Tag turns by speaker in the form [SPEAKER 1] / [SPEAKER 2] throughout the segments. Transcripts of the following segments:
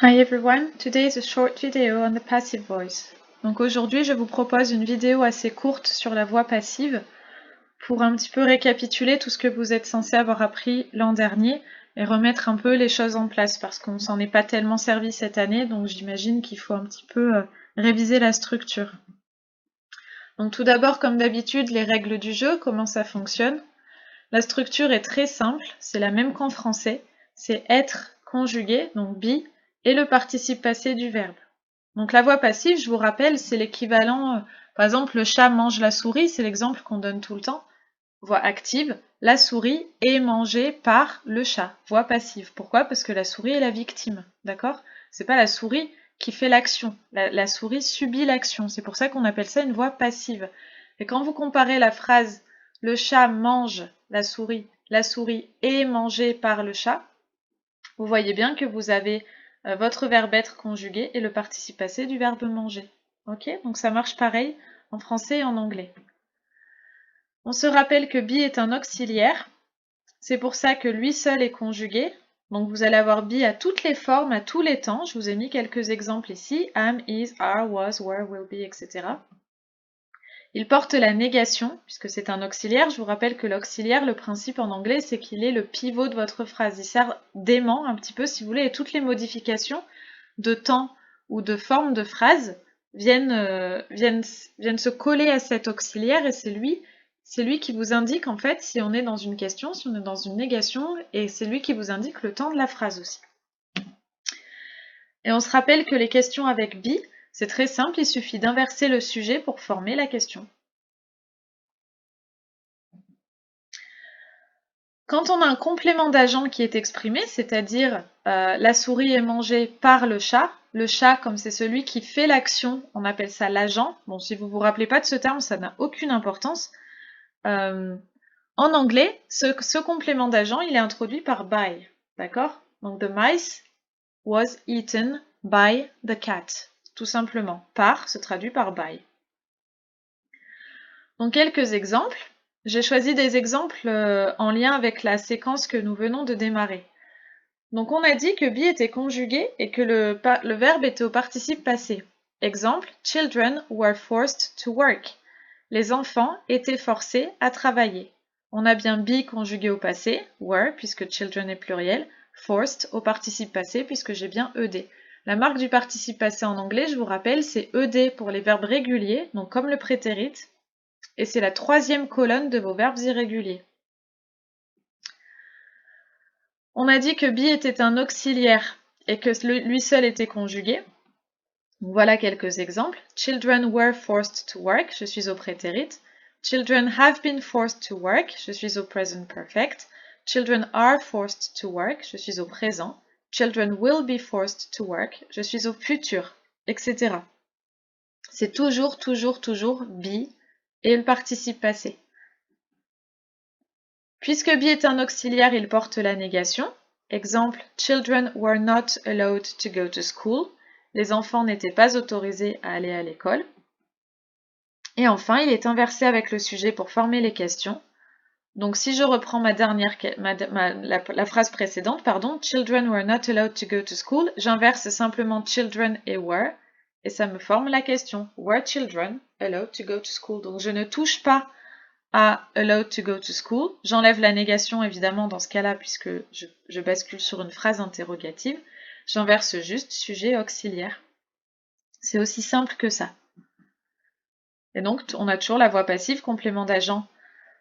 [SPEAKER 1] Hi everyone, today is a short video on the passive voice. Donc aujourd'hui je vous propose une vidéo assez courte sur la voix passive pour un petit peu récapituler tout ce que vous êtes censé avoir appris l'an dernier et remettre un peu les choses en place parce qu'on s'en est pas tellement servi cette année, donc j'imagine qu'il faut un petit peu réviser la structure. Donc tout d'abord, comme d'habitude, les règles du jeu, comment ça fonctionne. La structure est très simple, c'est la même qu'en français, c'est être conjugué, donc be, et le participe passé du verbe. Donc la voix passive, je vous rappelle, c'est l'équivalent, par exemple, le chat mange la souris, c'est l'exemple qu'on donne tout le temps. Voix active, la souris est mangée par le chat. Voix passive. Pourquoi? Parce que la souris est la victime, d'accord? C'est pas la souris qui fait l'action. La souris subit l'action. C'est pour ça qu'on appelle ça une voix passive. Et quand vous comparez la phrase le chat mange la souris est mangée par le chat, vous voyez bien que vous avez votre verbe être conjugué et le participe passé du verbe manger. Ok? Donc ça marche pareil en français et en anglais. On se rappelle que be est un auxiliaire, c'est pour ça que lui seul est conjugué. Donc vous allez avoir be à toutes les formes, à tous les temps. Je vous ai mis quelques exemples ici, am, is, are, was, were, will be, etc. Il porte la négation, puisque c'est un auxiliaire. Je vous rappelle que l'auxiliaire, le principe en anglais, c'est qu'il est le pivot de votre phrase. Il sert d'aimant un petit peu, si vous voulez, et toutes les modifications de temps ou de forme de phrase viennent se coller à cet auxiliaire, et c'est lui qui vous indique en fait si on est dans une question, si on est dans une négation, et c'est lui qui vous indique le temps de la phrase aussi. Et on se rappelle que les questions avec be, c'est très simple, il suffit d'inverser le sujet pour former la question. Quand on a un complément d'agent qui est exprimé, c'est-à-dire la souris est mangée par le chat, comme c'est celui qui fait l'action, on appelle ça l'agent. Bon, si vous vous rappelez pas de ce terme, ça n'a aucune importance. En anglais, ce complément d'agent, il est introduit par by, d'accord? Donc the mice was eaten by the cat, tout simplement. Par se traduit par by. Donc quelques exemples. J'ai choisi des exemples en lien avec la séquence que nous venons de démarrer. Donc on a dit que be était conjugué et que le verbe était au participe passé. Exemple, children were forced to work. Les enfants étaient forcés à travailler. On a bien be conjugué au passé, were, puisque children est pluriel, forced au participe passé, puisque j'ai bien ed. La marque du participe passé en anglais, je vous rappelle, c'est ed pour les verbes réguliers, donc comme le prétérit, et c'est la troisième colonne de vos verbes irréguliers. On a dit que be était un auxiliaire et que lui seul était conjugué. Voilà quelques exemples. Children were forced to work, je suis au prétérit. Children have been forced to work, je suis au present perfect. Children are forced to work, je suis au présent. Children will be forced to work, je suis au futur, etc. C'est toujours be et le participe passé. Puisque be est un auxiliaire, il porte la négation. Exemple, children were not allowed to go to school. Les enfants n'étaient pas autorisés à aller à l'école. Et enfin, il est inversé avec le sujet pour former les questions. Donc si je reprends la phrase précédente, children were not allowed to go to school, j'inverse simplement children et were, et ça me forme la question. Were children allowed to go to school? Donc je ne touche pas à allowed to go to school. J'enlève la négation évidemment dans ce cas-là puisque je bascule sur une phrase interrogative. J'inverse juste sujet auxiliaire. C'est aussi simple que ça. Et donc on a toujours la voix passive complément d'agent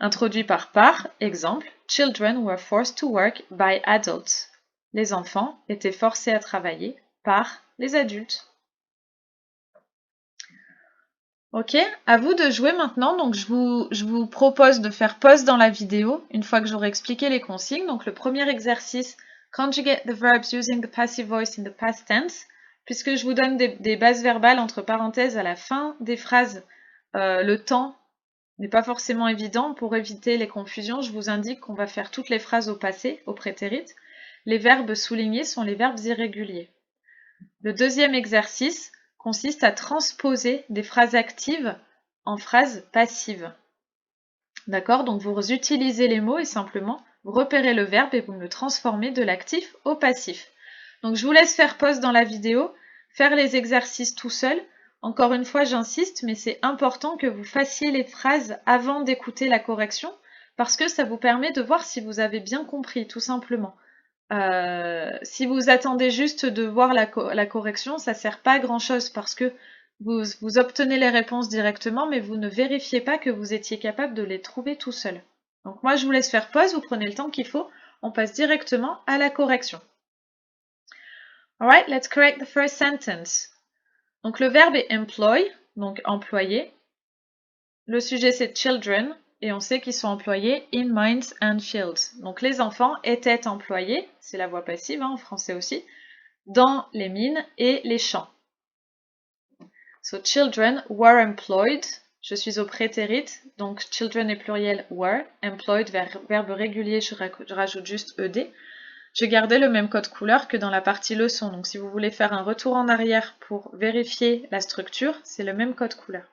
[SPEAKER 1] introduit par. Exemple, children were forced to work by adults. Les enfants étaient forcés à travailler par les adultes. Ok, à vous de jouer maintenant. Donc je vous propose de faire pause dans la vidéo une fois que j'aurai expliqué les consignes. Donc le premier exercice, conjugate the verbs using the passive voice in the past tense. Puisque je vous donne des bases verbales entre parenthèses à la fin des phrases, le temps n'est pas forcément évident. Pour éviter les confusions, je vous indique qu'on va faire toutes les phrases au passé, au prétérit. Les verbes soulignés sont les verbes irréguliers. Le deuxième exercice consiste à transposer des phrases actives en phrases passives. D'accord? Donc vous utilisez les mots et simplement vous repérez le verbe et vous le transformez de l'actif au passif. Donc je vous laisse faire pause dans la vidéo, faire les exercices tout seul. Encore une fois, j'insiste, mais c'est important que vous fassiez les phrases avant d'écouter la correction, parce que ça vous permet de voir si vous avez bien compris, tout simplement. Si vous attendez juste de voir la correction, ça ne sert pas à grand chose parce que vous obtenez les réponses directement, mais vous ne vérifiez pas que vous étiez capable de les trouver tout seul. Donc moi, je vous laisse faire pause, vous prenez le temps qu'il faut, on passe directement à la correction. Alright, let's correct the first sentence. Donc le verbe est employ, donc employer. Le sujet c'est children, et on sait qu'ils sont employés in mines and fields. Donc les enfants étaient employés, c'est la voix passive en français aussi, dans les mines et les champs. So children were employed, je suis au prétérit, donc children est pluriel were, employed verbe régulier, je rajoute juste ed. J'ai gardé le même code couleur que dans la partie leçon, donc si vous voulez faire un retour en arrière pour vérifier la structure, c'est le même code couleur.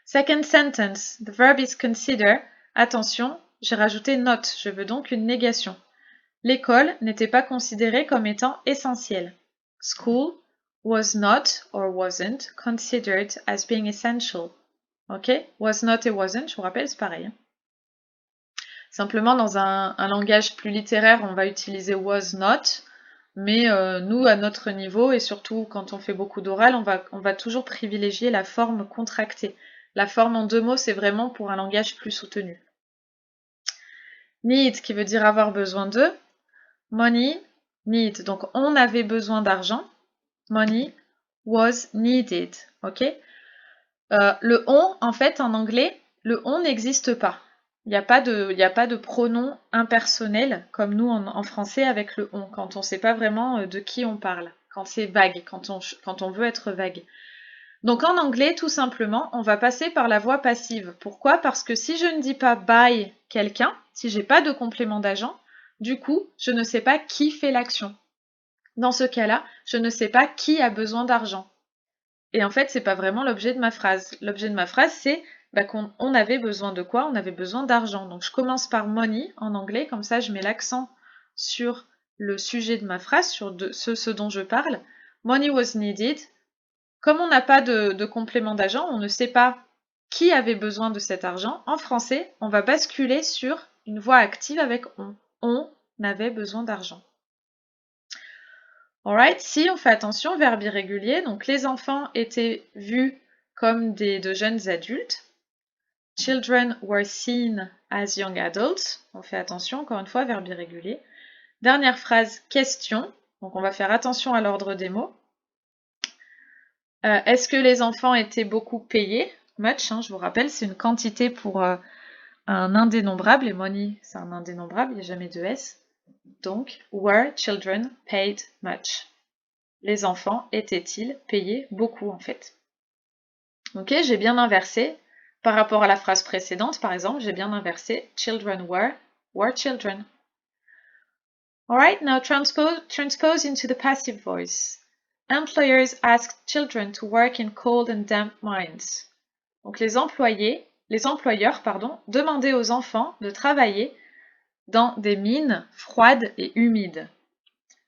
[SPEAKER 1] Second sentence, the verb is consider. Attention, j'ai rajouté not, je veux donc une négation. L'école n'était pas considérée comme étant essentielle. School was not or wasn't considered as being essential. Ok? Was not et wasn't, je vous rappelle, c'est pareil. Simplement, dans un langage plus littéraire, on va utiliser was not, mais nous, à notre niveau, et surtout quand on fait beaucoup d'oral, on va toujours privilégier la forme contractée. La forme en deux mots, c'est vraiment pour un langage plus soutenu. Need, qui veut dire avoir besoin de. Money, need. Donc, on avait besoin d'argent. Money was needed. Ok? Le on, en fait, en anglais, le on n'existe pas. Il n'y a pas de pronom impersonnel comme nous en français avec le on, quand on ne sait pas vraiment de qui on parle, quand c'est vague, quand on veut être vague. Donc en anglais, tout simplement, on va passer par la voix passive. Pourquoi? Parce que si je ne dis pas by quelqu'un, si j'ai pas de complément d'agent, du coup, je ne sais pas qui fait l'action. Dans ce cas-là, je ne sais pas qui a besoin d'argent. Et en fait, c'est pas vraiment l'objet de ma phrase. L'objet de ma phrase, c'est qu'on avait besoin de quoi? On avait besoin d'argent. Donc je commence par money en anglais, comme ça je mets l'accent sur le sujet de ma phrase, sur ce dont je parle. Money was needed. Comme on n'a pas de complément d'agent, on ne sait pas qui avait besoin de cet argent. En français, on va basculer sur une voix active avec on. On avait besoin d'argent. Alright, si on fait attention, verbe irrégulier, donc les enfants étaient vus comme de jeunes adultes. Children were seen as young adults. On fait attention, encore une fois, verbe irrégulier. Dernière phrase, question. Donc on va faire attention à l'ordre des mots. Est-ce que les enfants étaient beaucoup payés? Much, je vous rappelle, c'est une quantité pour un indénombrable, et money, c'est un indénombrable, il n'y a jamais de S. Donc, were children paid much? Les enfants étaient-ils payés beaucoup, en fait? Ok, j'ai bien inversé. Par rapport à la phrase précédente, par exemple, j'ai bien inversé. Children were children. Alright, now transpose into the passive voice. Employers asked children to work in cold and damp mines. Donc les employeurs, demandaient aux enfants de travailler dans des mines froides et humides.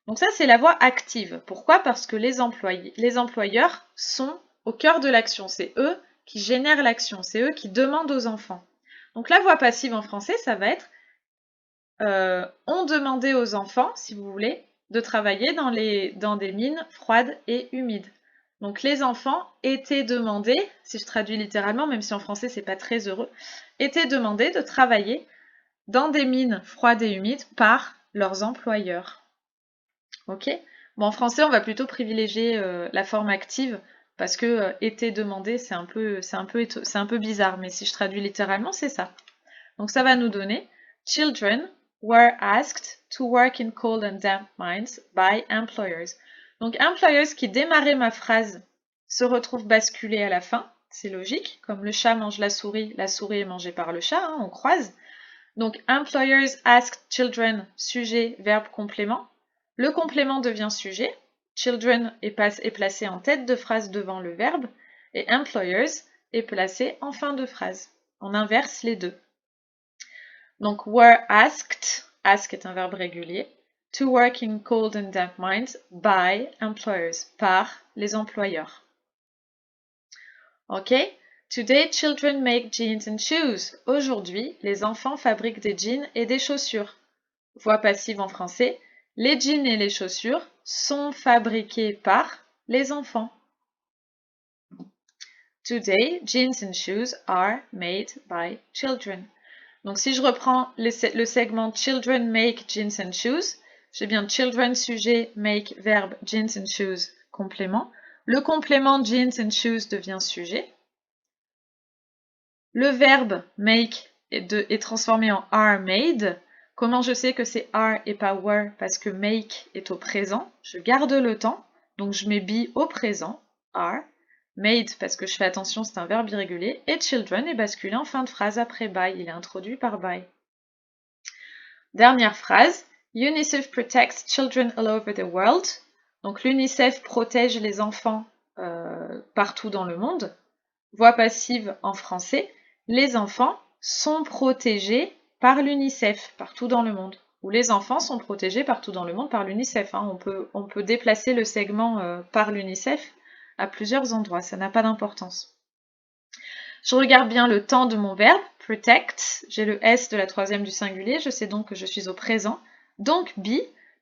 [SPEAKER 1] Donc ça, c'est la voix active. Pourquoi? Parce que les employeurs sont au cœur de l'action. C'est eux qui génèrent l'action. C'est eux qui demandent aux enfants. Donc la voix passive en français, ça va être on demandait aux enfants, si vous voulez, de travailler dans des mines froides et humides. Donc les enfants étaient demandés, si je traduis littéralement, même si en français c'est pas très heureux, étaient demandés de travailler dans des mines froides et humides par leurs employeurs. Ok? Bon, en français, on va plutôt privilégier la forme active parce que était demandé, c'est un peu bizarre, mais si je traduis littéralement, c'est ça. Donc ça va nous donner Children were asked to work in cold and damp mines by employers. Donc employers qui démarrait ma phrase se retrouve basculé à la fin, c'est logique, comme le chat mange la souris est mangée par le chat, on croise. Donc employers asked children, sujet, verbe, complément. Le complément devient sujet, children est placé en tête de phrase devant le verbe, et employers est placé en fin de phrase. On inverse les deux. Donc were asked, ask est un verbe régulier, to work in cold and damp mines by employers, par les employeurs. Ok? Today, children make jeans and shoes. Aujourd'hui, les enfants fabriquent des jeans et des chaussures. Voix passive en français. Les jeans et les chaussures sont fabriqués par les enfants. Today, jeans and shoes are made by children. Donc si je reprends le segment children make jeans and shoes, j'ai bien children sujet, make verbe, jeans and shoes complément. Le complément jeans and shoes devient sujet. Le verbe make est transformé en are made. Comment je sais que c'est are et pas were? Parce que make est au présent. Je garde le temps, donc je mets be au présent, are. Made parce que je fais attention, c'est un verbe irrégulier. Et children est basculé en fin de phrase après by. Il est introduit par by. Dernière phrase. UNICEF protects children all over the world. Donc l'UNICEF protège les enfants partout dans le monde. Voix passive en français. Les enfants sont protégés par l'UNICEF partout dans le monde. Ou les enfants sont protégés partout dans le monde par l'UNICEF. Hein. On peut déplacer le segment par l'UNICEF à plusieurs endroits, ça n'a pas d'importance. Je regarde bien le temps de mon verbe, protect, j'ai le S de la troisième du singulier, je sais donc que je suis au présent. Donc be,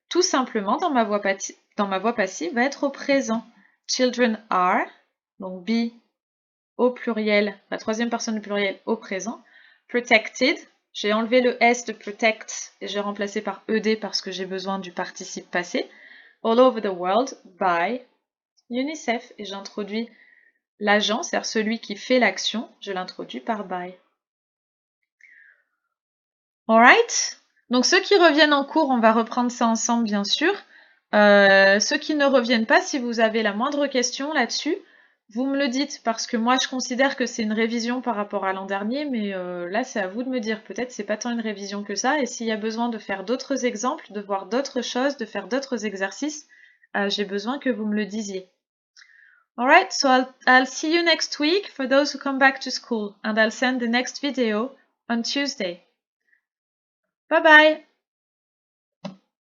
[SPEAKER 1] tout simplement, dans ma voix passive, va être au présent. Children are, donc be au pluriel, la troisième personne du pluriel au présent. Protected, j'ai enlevé le S de protect et j'ai remplacé par ED parce que j'ai besoin du participe passé. All over the world, by UNICEF, et j'introduis l'agent, c'est-à-dire celui qui fait l'action, je l'introduis par by. Alright? Donc ceux qui reviennent en cours, on va reprendre ça ensemble bien sûr. Ceux qui ne reviennent pas, si vous avez la moindre question là-dessus, vous me le dites, parce que moi je considère que c'est une révision par rapport à l'an dernier, mais là c'est à vous de me dire, peut-être c'est pas tant une révision que ça, et s'il y a besoin de faire d'autres exemples, de voir d'autres choses, de faire d'autres exercices, j'ai besoin que vous me le disiez. Alright, so I'll see you next week for those who come back to school, and I'll send the next video on Tuesday. Bye bye!